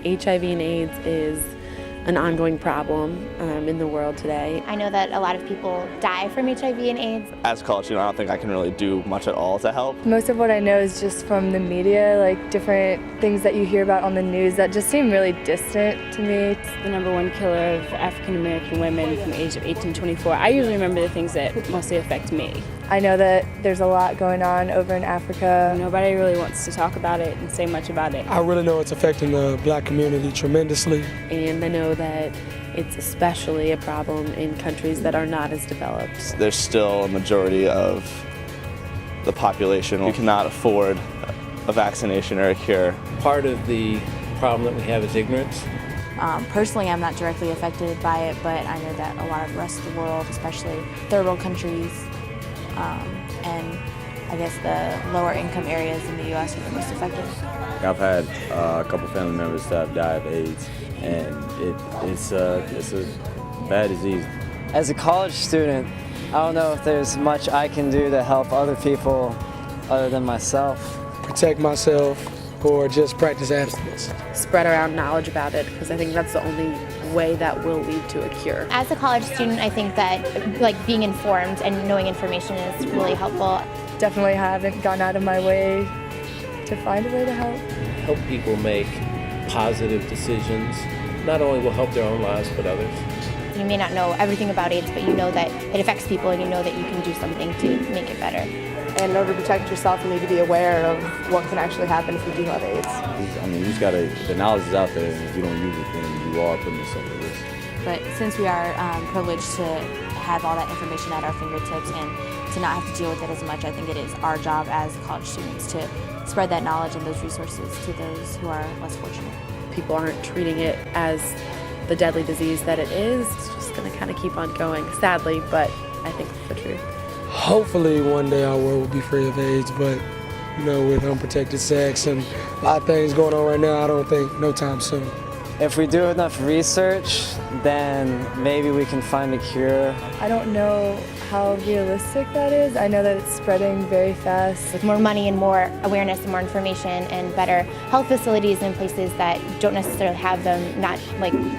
HIV and AIDS is an ongoing problem in the world today. I know that a lot of people die from HIV and AIDS. As a college student, I don't think I can really do much at all to help. Most of what I know is just from the media, like different things that you hear about on the news that just seem really distant to me. It's the #1 killer of African American women from the age of 18 to 24. I usually remember the things that mostly affect me. I know that there's a lot going on over in Africa. Nobody really wants to talk about it and say much about it. I really know it's affecting the black community tremendously. And I know that it's especially a problem in countries that are not as developed. There's still a majority of the population who cannot afford a vaccination or a cure. Part of the problem that we have is ignorance. Personally, I'm not directly affected by it, but I know that a lot of the rest of the world, especially third world countries, and I guess the lower income areas in the U.S. are the most affected. I've had a couple family members that have died of AIDS, and it's a bad disease. As a college student, I don't know if there's much I can do to help other people other than myself. Protect myself or just practice abstinence. Spread around knowledge about it, because I think that's the only way that will lead to a cure. As a college student, I think that being informed and knowing information is really helpful. Definitely haven't gone out of my way to find a way to help. Help people make positive decisions. Not only will help their own lives, but others. You may not know everything about AIDS, but you know that it affects people and you know that you can do something to make it better. And in order to protect yourself, you need to be aware of what can actually happen if you do have AIDS. I mean, you just gotta, the knowledge is out there, and if you don't use it, then you are putting yourself at risk. But since we are privileged to have all that information at our fingertips and to not have to deal with it as much, I think it is our job as college students to spread that knowledge and those resources to those who are less fortunate. People aren't treating it as the deadly disease that it is. It's just going to kind of keep on going, sadly, but I think it's the truth. Hopefully one day our world will be free of AIDS, but you know, with unprotected sex and a lot of things going on right now, I don't think no time soon. If we do enough research, then maybe we can find a cure. I don't know how realistic that is. I know that it's spreading very fast. With more money and more awareness and more information and better health facilities in places that don't necessarily have them, not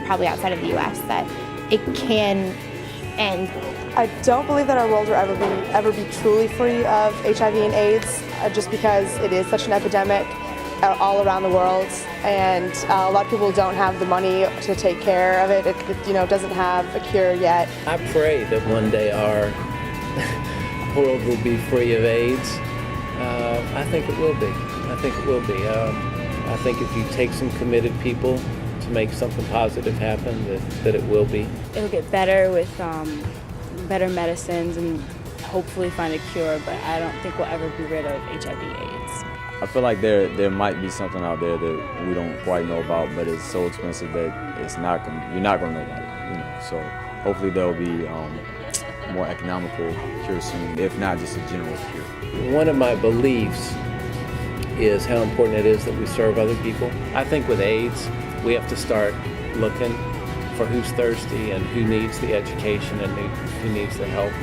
probably outside of the U.S., that it can end. I don't believe that our world will ever be truly free of HIV and AIDS, just because it is such an epidemic all around the world, and a lot of people don't have the money to take care of it. It doesn't have a cure yet. I pray that one day our world will be free of AIDS. I think it will be. I think it will be. I think if you take some committed people to make something positive happen, that it will be. It'll get better with better medicines and hopefully find a cure, but I don't think we'll ever be rid of HIV/AIDS. I feel like there might be something out there that we don't quite know about, but it's so expensive that you're not gonna know about it. You know, so hopefully there'll be more economical cure soon, if not just a general cure. One of my beliefs is how important it is that we serve other people. I think with AIDS, we have to start looking for who's thirsty and who needs the education and who needs the help.